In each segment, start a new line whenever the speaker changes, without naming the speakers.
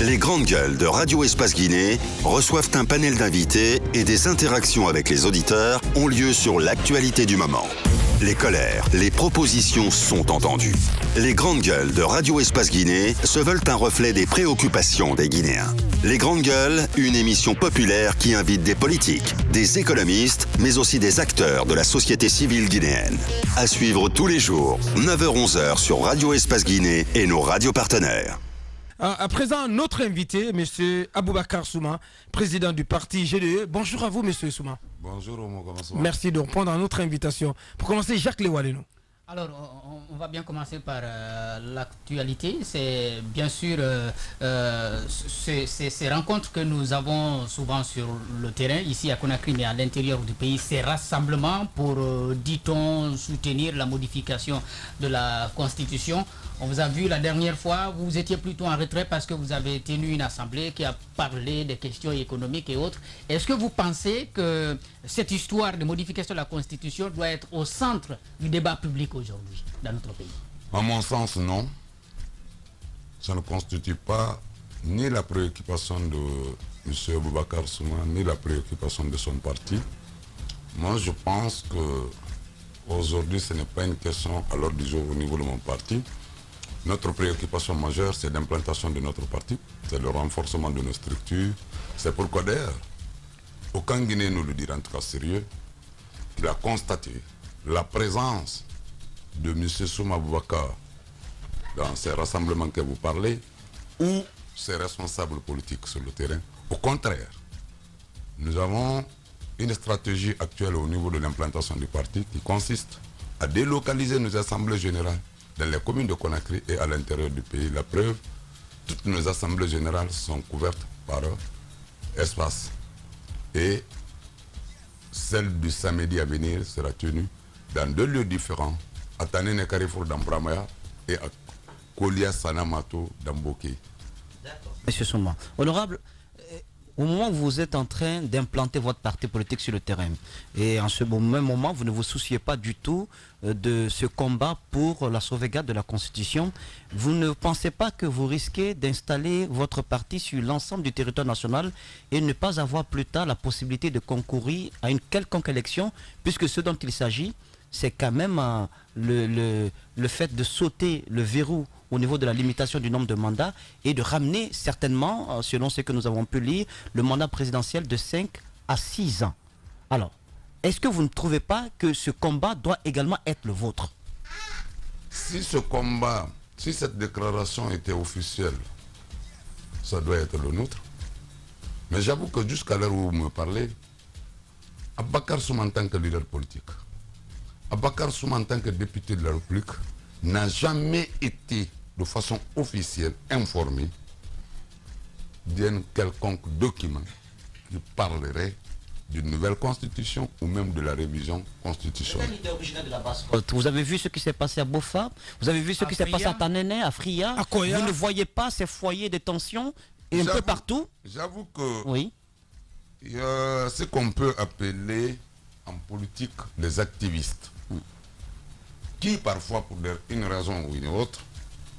Les grandes gueules de Radio Espace Guinée reçoivent un panel d'invités et des interactions avec les auditeurs ont lieu sur l'actualité du moment. Les colères, les propositions sont entendues. Les grandes gueules de Radio Espace Guinée se veulent un reflet des préoccupations des Guinéens. Les grandes gueules, une émission populaire qui invite des politiques, des économistes, mais aussi des acteurs de la société civile guinéenne. À suivre tous les jours, 9h-11h sur Radio Espace Guinée et nos radios partenaires.
À présent, notre invité, M. Aboubacar Souma, président du parti GDE. Bonjour à vous, M. Souma.
Bonjour, comment ça va?
Merci de répondre à notre invitation. Pour commencer, Jacques Lewaleno.
Alors, on va bien commencer par l'actualité. C'est bien sûr ces rencontres que nous avons souvent sur le terrain, ici à Conakry, mais à l'intérieur du pays, ces rassemblements pour, dit-on, soutenir la modification de la Constitution. On vous a vu la dernière fois, vous étiez plutôt en retrait parce que vous avez tenu une assemblée qui a parlé des questions économiques et autres. Est-ce que vous pensez que cette histoire de modification de la Constitution doit être au centre du débat public aujourd'hui dans notre pays?
À mon sens, non. Ça ne constitue pas ni la préoccupation de M. Aboubacar Souma, ni la préoccupation de son parti. Moi, je pense que aujourd'hui, ce n'est pas une question à l'ordre du jour au niveau de mon parti. Notre préoccupation majeure, c'est l'implantation de notre parti, c'est le renforcement de nos structures. C'est pourquoi d'ailleurs, aucun Guinéen nous le dira en tout cas sérieux, qu'il a constaté la présence de M. Souma Aboubacar dans ces rassemblements que vous parlez, ou ses responsables politiques sur le terrain. Au contraire, nous avons une stratégie actuelle au niveau de l'implantation du parti qui consiste à délocaliser nos assemblées générales dans les communes de Conakry et à l'intérieur du pays. La preuve, toutes nos assemblées générales sont couvertes par espace. Et celle du samedi à venir sera tenue dans 2 lieux différents, à Tanene Carrefour dans Bramaya et à Kolia Sanamato dans Boké.
Monsieur Souma, honorable, au moment où vous êtes en train d'implanter votre parti politique sur le terrain, et en ce même moment, vous ne vous souciez pas du tout de ce combat pour la sauvegarde de la Constitution, vous ne pensez pas que vous risquez d'installer votre parti sur l'ensemble du territoire national et ne pas avoir plus tard la possibilité de concourir à une quelconque élection, puisque ce dont il s'agit, c'est quand même le fait de sauter le verrou au niveau de la limitation du nombre de mandats et de ramener certainement, selon ce que nous avons pu lire, le mandat présidentiel de 5 à 6 ans. Alors, est-ce que vous ne trouvez pas que ce combat doit également être le vôtre?
Si ce combat, si cette déclaration était officielle, ça doit être le nôtre. Mais j'avoue que jusqu'à l'heure où vous me parlez, Aboubacar Souma en tant que leader politique, Aboubacar Souma en tant que député de la République, n'a jamais été de façon officielle informé d'un quelconque document qui parlerait d'une nouvelle constitution ou même de la révision constitutionnelle.
Vous avez vu ce qui s'est passé à Bofa, vous avez vu ce qui s'est passé à Tanene, à Fria, vous ne voyez pas ces foyers de tension et un peu partout?
J'avoue que
oui.
Il y a ce qu'on peut appeler en politique des activistes qui parfois pour une raison ou une autre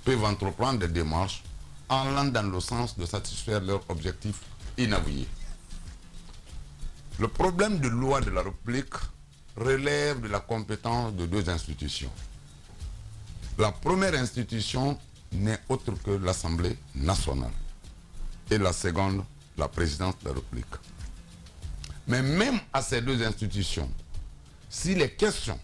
peuvent entreprendre des démarches en allant dans le sens de satisfaire leurs objectifs inavoués. Le problème de loi de la République relève de la compétence de 2 institutions. La première institution n'est autre que l'Assemblée nationale et la seconde, la présidence de la République. Mais même à ces 2 institutions, s'il est question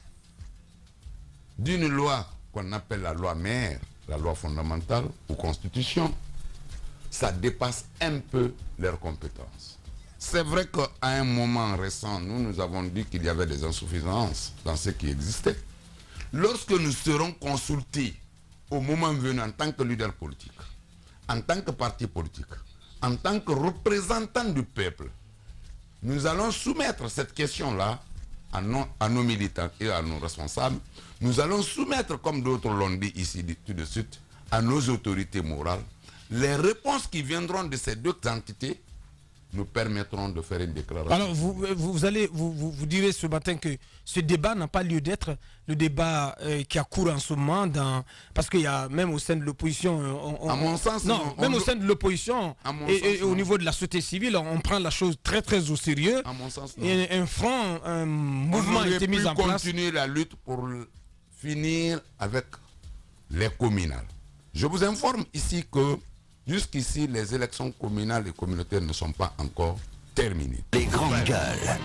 d'une loi qu'on appelle la loi mère, la loi fondamentale ou constitution, ça dépasse un peu leurs compétences. C'est vrai qu'à un moment récent, nous avons dit qu'il y avait des insuffisances dans ce qui existait. Lorsque nous serons consultés au moment venu en tant que leader politique, en tant que parti politique, en tant que représentant du peuple, nous allons soumettre cette question-là à nos militants et à nos responsables. Nous allons soumettre, comme d'autres l'ont dit ici tout de suite, à nos autorités morales, les réponses qui viendront de ces 2 entités nous permettrons de faire une déclaration.
Alors, vous direz ce matin que ce débat n'a pas lieu d'être, le débat qui a cours en ce moment, parce qu'il y a même au sein de l'opposition...
À mon sens,
non, même au sein de l'opposition et au niveau de la société civile, on prend la chose très très au sérieux.
À mon sens, non.
Et un mouvement a été mis en place.
On continuer la lutte pour finir avec les communales. Je vous informe ici que jusqu'ici, les élections communales et communautaires ne sont pas encore terminées.
Les grandes gueules.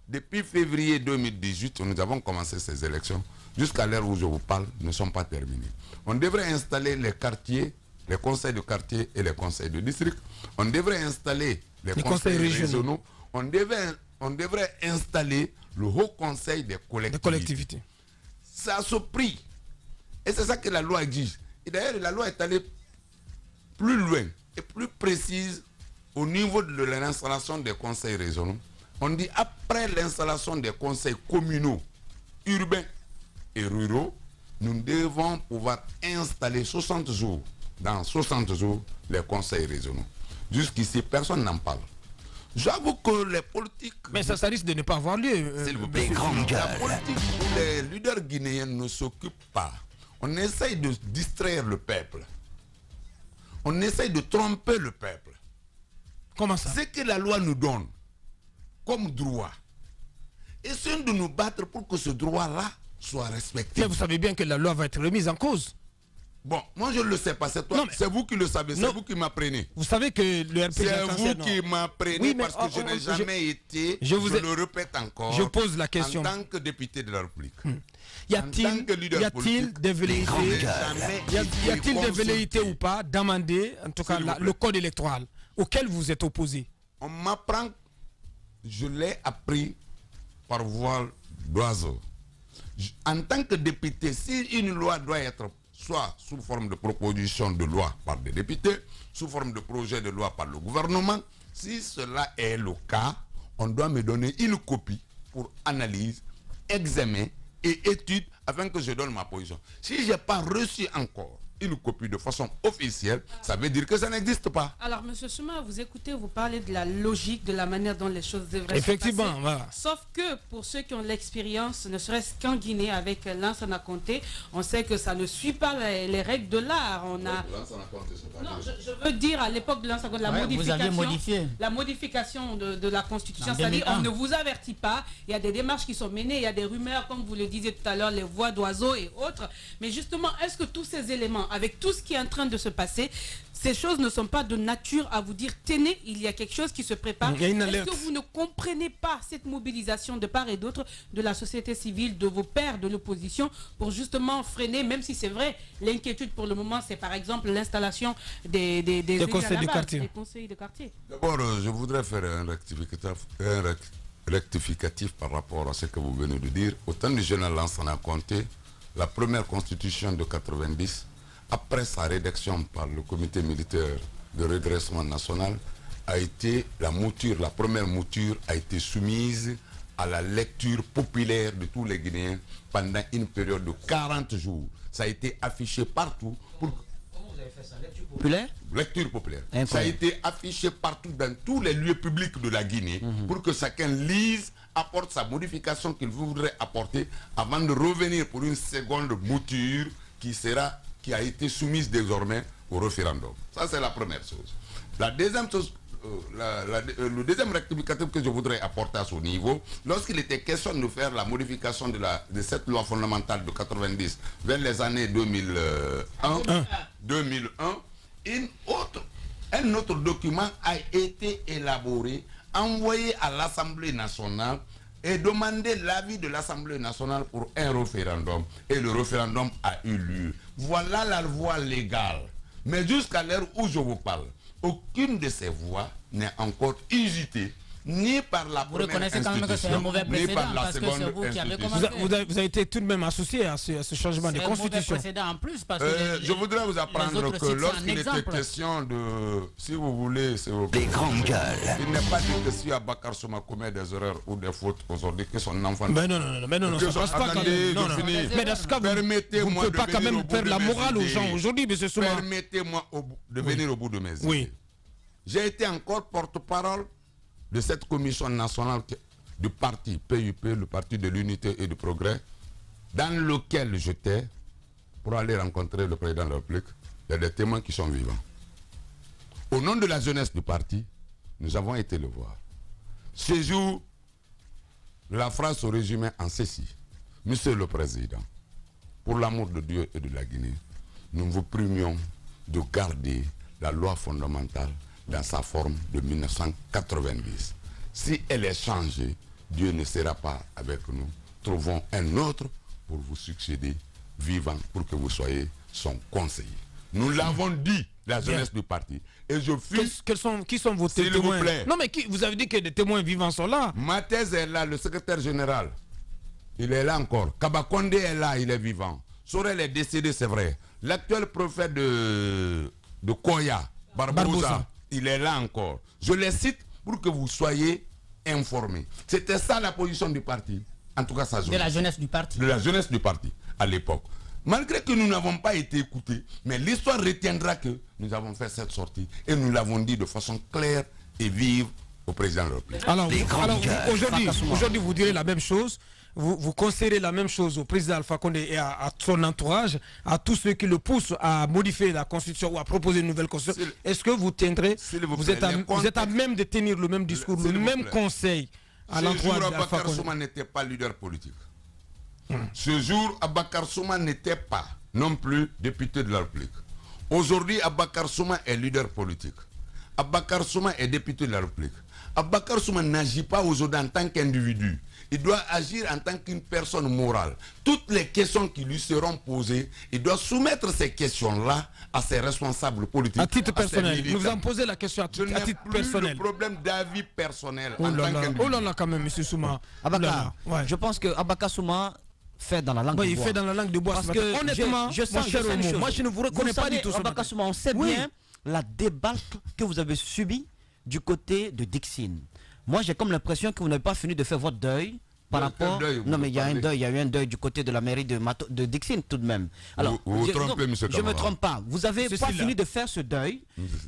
Depuis février 2018, nous avons commencé ces élections. Jusqu'à l'heure où je vous parle, ne sont pas terminées. On devrait installer les quartiers, les conseils de quartier et les conseils de district. On devrait installer les conseils régionaux. On devrait installer le haut conseil des collectivités. Ça a ce prix. Et c'est ça que la loi exige. Et d'ailleurs, la loi est allée plus loin et plus précise au niveau de l'installation des conseils régionaux. On dit après l'installation des conseils communaux, urbains et ruraux, nous devons pouvoir installer 60 jours, dans 60 jours, les conseils régionaux. Jusqu'ici, personne n'en parle. J'avoue que les politiques...
Mais ça risque de ne pas avoir lieu.
Les grandes gueules.
La politique où les leaders guinéens ne s'occupent pas. On essaye de distraire le peuple. On essaye de tromper le peuple.
Comment ça?
Ce que la loi nous donne comme droit, essayons de nous battre pour que ce droit-là soit respecté.
Mais vous savez bien que la loi va être remise en cause.
Bon, moi je ne le sais pas, c'est toi, c'est vous qui le savez, c'est vous qui m'apprenez.
Vous savez que le RPG...
C'est vous qui m'apprenez parce que je n'ai jamais été, je le répète encore,
je pose la question.
En tant que député de la République.
Y a-t-il des velléités ou pas d'amender, en tout cas, le code électoral auquel vous êtes opposé?
On m'apprend, je l'ai appris par voie d'oiseau. En tant que député, si une loi doit être soit sous forme de proposition de loi par des députés, sous forme de projet de loi par le gouvernement, si cela est le cas, on doit me donner une copie pour analyse, examen et étude afin que je donne ma position. Si je n'ai pas reçu encore une copie de façon officielle, ça veut dire que ça n'existe pas.
Alors, M. Souma, vous écoutez, vous parlez de la logique, de la manière dont les choses devraient
effectivement,
se passer.
Voilà.
Sauf que pour ceux qui ont l'expérience, ne serait-ce qu'en Guinée avec Lansana Conté, on sait que ça ne suit pas les règles de l'art. On a... Non, je veux dire à l'époque de Lansana Conté, la modification de la Constitution, c'est-à-dire on ne vous avertit pas, il y a des démarches qui sont menées, il y a des rumeurs, comme vous le disiez tout à l'heure, les voix d'oiseaux et autres. Mais justement, est-ce que tous ces éléments, avec tout ce qui est en train de se passer, ces choses ne sont pas de nature à vous dire tenez, il y a quelque chose qui se prépare? Est-ce que vous ne comprenez pas cette mobilisation de part et d'autre de la société civile, de vos pairs de l'opposition, pour justement freiner, même si c'est vrai, l'inquiétude pour le moment, c'est par exemple l'installation des conseils de quartier.
D'abord, je voudrais faire un rectificatif par rapport à ce que vous venez de dire. Au temps du général Lansana Conté, la première constitution de 90, après sa rédaction par le comité militaire de redressement national, a été la première mouture a été soumise à la lecture populaire de tous les Guinéens pendant une période de 40 jours. Ça a été affiché partout. Comment vous avez fait ça? Lecture populaire? Lecture populaire. Incroyable. Ça a été affiché partout dans tous les lieux publics de la Guinée pour que chacun lise, apporte sa modification qu'il voudrait apporter avant de revenir pour une seconde mouture qui a été soumise désormais au référendum. Ça, c'est la première chose. La deuxième chose, le deuxième rectificatif que je voudrais apporter à ce niveau, lorsqu'il était question de faire la modification de cette loi fondamentale de 90 vers les années 2001, un autre document a été élaboré, envoyé à l'Assemblée nationale et demandé l'avis de l'Assemblée nationale pour un référendum. Et le référendum a eu lieu. Voilà la voie légale. Mais jusqu'à l'heure où je vous parle, aucune de ces voies n'est encore usitée, ni par la première institution, ni par la seconde institution.
Vous avez été tout de même associé à ce changement de constitution.
En plus, parce que
je voudrais vous apprendre que lorsqu'il était question de, si vous voulez,
les grandes gueules,
il n'est pas dit que si Abakar Souma commet des erreurs ou des fautes aujourd'hui, que son enfant...
Mais non, ça passe pas quand même. Mais dans ce cas, vous ne pouvez pas quand même faire la morale aux gens aujourd'hui, M. Souma.
Permettez-moi de venir au bout de mes idées.
Oui.
J'ai été encore porte-parole de cette commission nationale du parti PUP, le parti de l'unité et du progrès, dans lequel j'étais pour aller rencontrer le président de la République. Il y a des témoins qui sont vivants. Au nom de la jeunesse du parti, nous avons été le voir. Ce jour, la phrase se résumait en ceci. Monsieur le Président, pour l'amour de Dieu et de la Guinée, nous vous primions de garder la loi fondamentale dans sa forme de 1990. Si elle est changée, Dieu ne sera pas avec nous. Trouvons un autre pour vous succéder, vivant, pour que vous soyez son conseiller. Nous l'avons dit, la jeunesse du parti. Et je fus...
Qui sont vos témoins?
S'il vous plaît.
Non, mais vous avez dit que des témoins vivants sont là.
Mathès est là, le secrétaire général. Il est là encore. Kabakonde est là, il est vivant. Sorel est décédé, c'est vrai. L'actuel préfet de Koya, Barbosa, il est là encore. Je les cite pour que vous soyez informés. C'était ça la position du parti. En tout cas, ça
de la jeunesse du parti.
De la jeunesse du parti, à l'époque. Malgré que nous n'avons pas été écoutés, mais l'histoire retiendra que nous avons fait cette sortie et nous l'avons dit de façon claire et vive au président de la République.
Alors aujourd'hui, vous direz la même chose. Vous conseillerez la même chose au président Alpha Condé et à son entourage, à tous ceux qui le poussent à modifier la Constitution ou à proposer une nouvelle Constitution. Est-ce que vous tiendrez, vous êtes à même de tenir le même discours, le même conseil à l'endroit d'Alpha Condé?
Ce jour, Abakar Souma n'était pas leader politique. Ce jour, Abakar Souma n'était pas non plus député de la République. Aujourd'hui, Abakar Souma est leader politique. Abakar Souma est député de la République. Abakar Souma n'agit pas aujourd'hui en tant qu'individu. Il doit agir en tant qu'une personne morale. Toutes les questions qui lui seront posées, il doit soumettre ces questions-là à ses responsables politiques.
À titre personnel, nous vous en posez la question à titre personnel.
Le problème d'avis personnel.
Oh là là, quand même, M. Souma.
Abakar, je pense que Abakar Souma fait dans la langue de bois.
Il fait dans la langue de bois.
Parce que honnêtement,
moi je ne vous reconnais pas du tout.
Abakar Souma, on sait bien la débâcle que vous avez subie du côté de Dixine. Moi, j'ai comme l'impression que vous n'avez pas fini de faire votre deuil par rapport... Non, mais il y a eu un deuil du côté de la mairie de Dixine tout de même. Alors, je ne me trompe pas. Vous n'avez pas fini de faire ce deuil.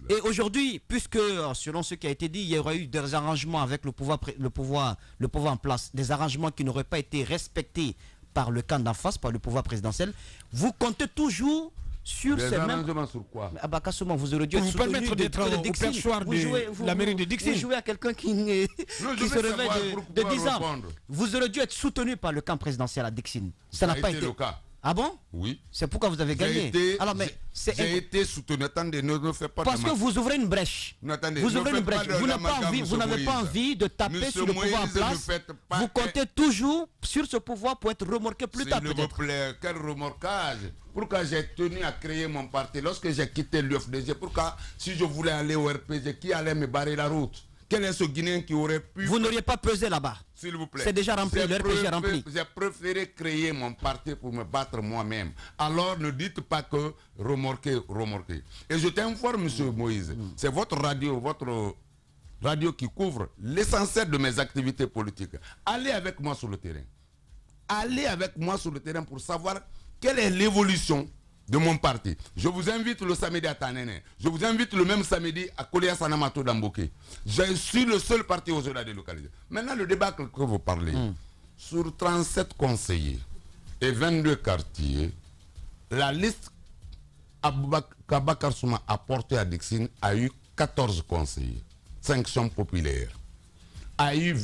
Et aujourd'hui, puisque, selon ce qui a été dit, il y aurait eu des arrangements avec le pouvoir en place, des arrangements qui n'auraient pas été respectés par le camp d'en face, par le pouvoir présidentiel, vous comptez toujours sur ces mêmes...
sur quoi?
Abakar Souma, vous aurez dû être
soutenu d'être au perchoir de la mairie de Dixine.
Vous jouez à quelqu'un qui se réveille de 10 ans. Vous aurez dû être soutenu par le camp présidentiel à Dixine. Ça n'a pas été
le cas.
Ah bon?
Oui.
C'est pourquoi vous avez gagné.
J'ai été soutenu. Attendez, ne faites pas...
Parce que vous ouvrez une brèche. Vous ouvrez une brèche. Vous n'avez pas envie de taper sur le pouvoir en place. Vous comptez toujours sur ce pouvoir pour être remorqué plus tard peut-être.
S'il vous plaît, quel remorquage? Pourquoi j'ai tenu à créer mon parti lorsque j'ai quitté l'UFDG? Pourquoi, si je voulais aller au RPG, qui allait me barrer la route? Quel est ce Guinéen qui aurait pu...
Vous n'auriez pas pesé là-bas.
S'il vous plaît.
C'est déjà rempli, le RPG est rempli.
J'ai préféré créer mon parti pour me battre moi-même. Alors ne dites pas que remorquer. Et je t'informe, monsieur Moïse, c'est votre radio qui couvre l'essentiel de mes activités politiques. Allez avec moi sur le terrain. Allez avec moi sur le terrain pour savoir quelle est l'évolution de mon parti. Je vous invite le samedi à Tanene. Je vous invite le même samedi à Kolia Sanamato d'Amboké. Je suis le seul parti aux zones délocalisées. Maintenant, le débat que vous parlez, sur 37 conseillers et 22 quartiers, la liste qu'Abakar Souma a portée à Dixine a eu 14 conseillers, sanction populaire. A eu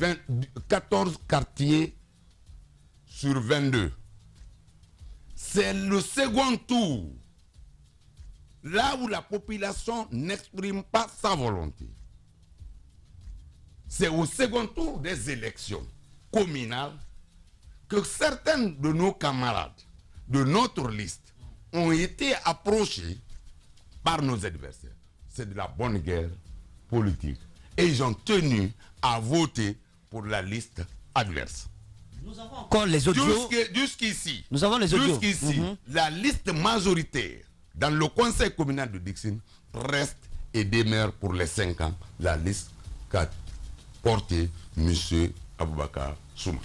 14 quartiers sur 22. C'est le second tour, là où la population n'exprime pas sa volonté. C'est au second tour des élections communales que certains de nos camarades de notre liste ont été approchés par nos adversaires. C'est de la bonne guerre politique. Et ils ont tenu à voter pour la liste adverse.
Nous avons encore les audios.
Jusqu'ici,
nous avons les audios.
Jusqu'ici, la liste majoritaire dans le conseil communal de Dixine reste et demeure pour les 5 ans la liste qu'a portée M. Aboubacar Souma.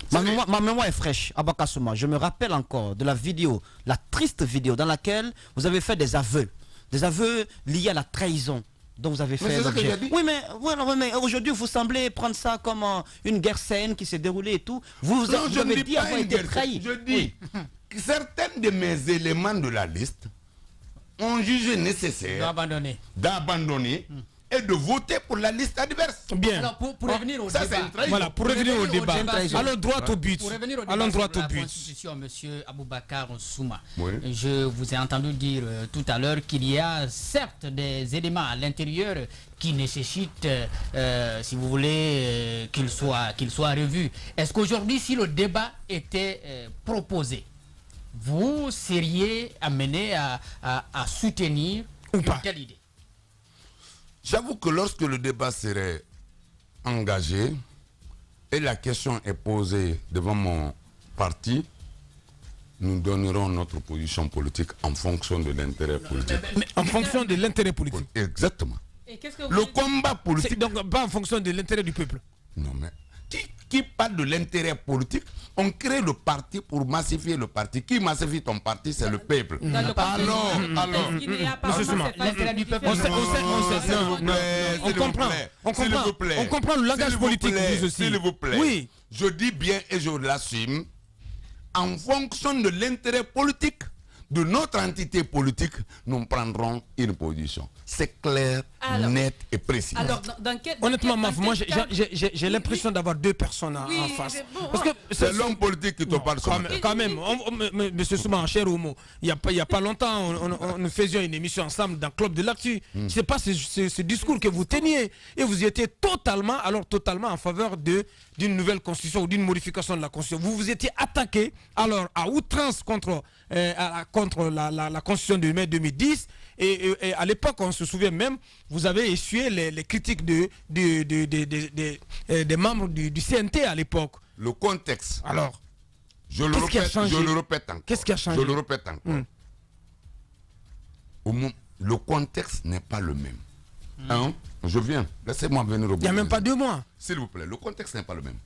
Ma mémoire est fraîche, Aboubacar Souma. Je me rappelle encore de la vidéo, la triste vidéo dans laquelle vous avez fait des aveux liés à la trahison dont vous avez fait l'objet. Oui, mais, voilà, mais aujourd'hui, vous semblez prendre ça comme une guerre saine qui s'est déroulée et tout. Vous avez dit avoir été trahi.
Je dis que certains de mes éléments de la liste ont jugé nécessaire d'abandonner et de voter pour la liste adverse.
Bien.
Alors, pour revenir au débat.
Voilà, pour revenir au débat. Allons droit au but.
Pour revenir au débat sur la Constitution, M. Aboubakar Souma, je vous ai entendu dire tout à l'heure qu'il y a certes des éléments à l'intérieur qui nécessitent, si vous voulez, qu'ils soient revus. Est-ce qu'aujourd'hui, si le débat était proposé, vous seriez amené à soutenir
ou pas
telle idée?
J'avoue que lorsque le débat serait engagé et la question est posée devant mon parti, nous donnerons notre position politique en fonction de l'intérêt politique.
Mais en fonction de l'intérêt politique.
Exactement.
Et que
le combat politique...
Donc pas en fonction de l'intérêt du peuple.
Non mais... Qui parle de l'intérêt politique, on crée le parti pour massifier le parti. Qui massifie ton parti, c'est le peuple. Alors,
l'intérêt du peuple. On comprend le langage politique.
S'il vous plaît.
Oui.
Je dis bien et je l'assume. En fonction de l'intérêt politique de notre entité politique, nous prendrons une position. C'est clair, net et précis.
Honnêtement, moi j'ai l'impression d'avoir deux personnes en face. Parce que
c'est l'homme politique qui te parle.
Quand même, Monsieur Souma, cher Homo, il n'y a pas longtemps, nous faisions une émission ensemble dans Club de l'Actu. C'est pas ce discours que vous teniez. Et vous étiez totalement en faveur d'une nouvelle constitution ou d'une modification de la constitution. Vous vous étiez attaqué alors à outrance contre la constitution de mai 2010 et à l'époque on se souvient même, vous avez essuyé les critiques des membres du CNT à l'époque.
Le contexte.
Alors,
je le répète encore.
Qu'est-ce qui a changé?
Je le répète encore. Le contexte n'est pas le même. Hein? Je viens. Laissez-moi venir au bout.
Il n'y a même pas 2 mois.
S'il vous plaît, le contexte n'est pas le même.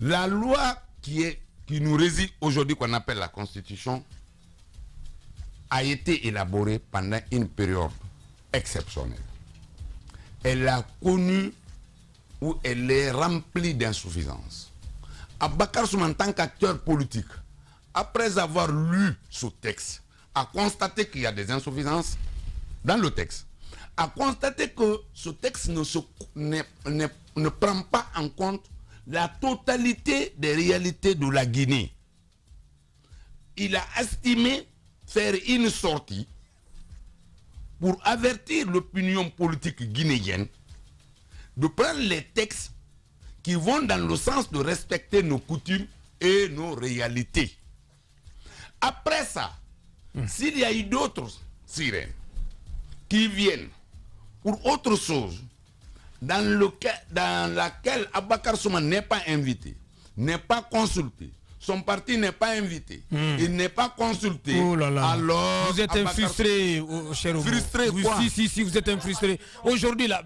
La loi qui nous réside aujourd'hui, qu'on appelle la Constitution, a été élaborée pendant une période exceptionnelle. Elle a connu où elle est remplie d'insuffisances. Aboubakar Souma, en tant qu'acteur politique, après avoir lu ce texte, a constaté qu'il y a des insuffisances dans le texte, a constaté que ce texte ne prend pas en compte la totalité des réalités de la Guinée. Il a estimé faire une sortie pour avertir l'opinion politique guinéenne de prendre les textes qui vont dans le sens de respecter nos coutumes et nos réalités. Après ça, s'il y a eu d'autres sirènes qui viennent pour autre chose, dans laquelle Aboubakar Souma n'est pas invité, n'est pas consulté, son parti n'est pas invité, il n'est pas consulté.
Oh là là.
Alors,
vous êtes un frustré, cher Homo.
Frustré quoi?
Si, vous êtes un frustré. Aujourd'hui, là,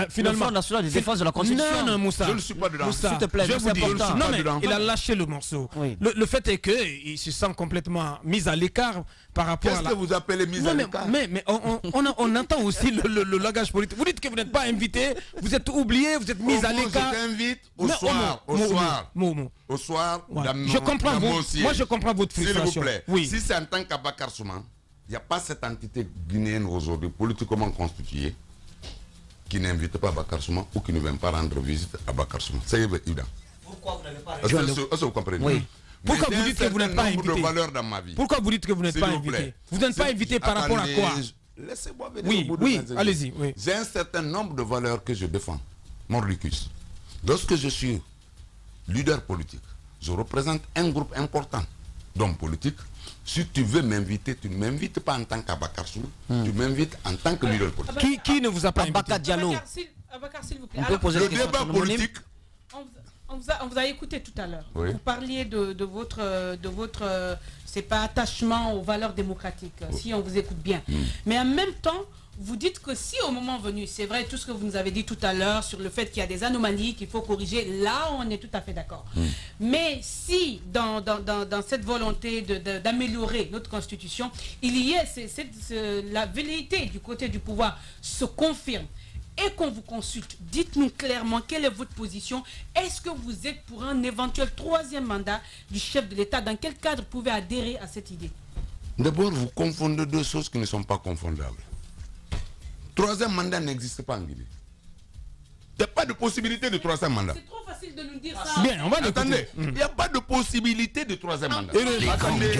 finalement, le Front national de défense de la Constitution.
Non, Moussa.
Je ne suis pas dedans.
Moussa,
s'il te plaît,
je vous dis, non, mais
dedans.
il a lâché le morceau.
Oui.
Le fait est qu'il se sent complètement mis à l'écart par rapport à
Qu'est-ce que vous appelez mise à l'écart?
Mais on entend aussi le langage politique. Vous dites que vous n'êtes pas invité, vous êtes oublié, vous êtes mis à l'écart.
Je t'invite au soir.
Je comprends moi je comprends votre frustration.
S'il vous plaît,
oui.
si c'est en tant qu'Aboubakar Souma, il n'y a pas cette entité guinéenne aujourd'hui politiquement constituée qui n'invite pas Aboubakar Souma ou qui ne vient pas rendre visite à Aboubakar Souma. C'est évident.
Pourquoi vous n'avez pas
Est-ce que vous comprenez?
Oui.
Pourquoi vous dites que vous n'êtes pas invité?
De valeur dans ma vie.
Pourquoi vous dites que vous n'êtes pas invité? Vous n'êtes pas invité par rapport à quoi?
Laissez-moi venir au bout
Oui, allez-y. Oui.
J'ai un certain nombre de valeurs que je défends. Mordicus. Lorsque je suis leader politique, je représente un groupe important d'hommes politiques. Si tu veux m'inviter, tu ne m'invites pas en tant qu'Aboubakar Souma, tu m'invites en tant que leader politique.
Qui ne vous a pas invité?
Aboubakar Diallo.
Aboubakar, s'il vous plaît.
On peut poser
Le
des questions
débat politique.
On vous a écouté tout à l'heure.
Oui.
Vous parliez de votre c'est pas attachement aux valeurs démocratiques, si on vous écoute bien. Mais en même temps, vous dites que si au moment venu, c'est vrai tout ce que vous nous avez dit tout à l'heure sur le fait qu'il y a des anomalies qu'il faut corriger, là on est tout à fait d'accord. Mais si dans cette volonté d'améliorer notre constitution, il y a la velléité du côté du pouvoir se confirme et qu'on vous consulte, dites-nous clairement quelle est votre position. Est-ce que vous êtes pour un éventuel 3e mandat du chef de l'État? Dans quel cadre vous pouvez adhérer à cette idée?
D'abord, vous confondez deux choses qui ne sont pas confondables. 3e mandat n'existe pas en Guinée. Il n'y a pas de possibilité de 3e mandat.
C'est trop facile de nous dire ça.
Bien, on va
Attendez, il n'y a pas de possibilité de 3e mandat. Attendez,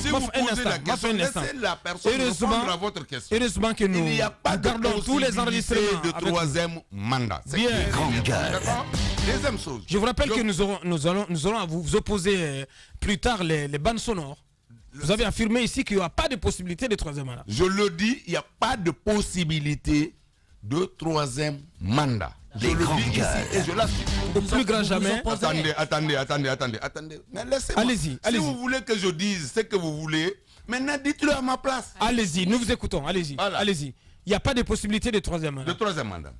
si vous posez la question, laissez la personne répondre à votre question.
Heureusement que nous
Il n'y a pas de
gardons tous les enregistrements
de 3e mandat.
Bien.
D'accord. Deuxième chose.
Je vous rappelle que nous allons à vous opposer plus tard les bandes sonores. Vous avez affirmé ici qu'il n'y a pas de possibilité de 3e mandat.
Je le dis, il n'y a pas de possibilité de 3e mandat. Je le dis ici et je l'assume.
Au plus grand jamais.
Attendez. Mais laissez-moi.
Allez-y.
Si vous voulez que je dise ce que vous voulez, maintenant dites-le à ma place.
Allez-y, nous vous écoutons. Allez-y.
Voilà.
Allez-y. Il n'y a pas de possibilité de 3e mandat.
De 3e mandat.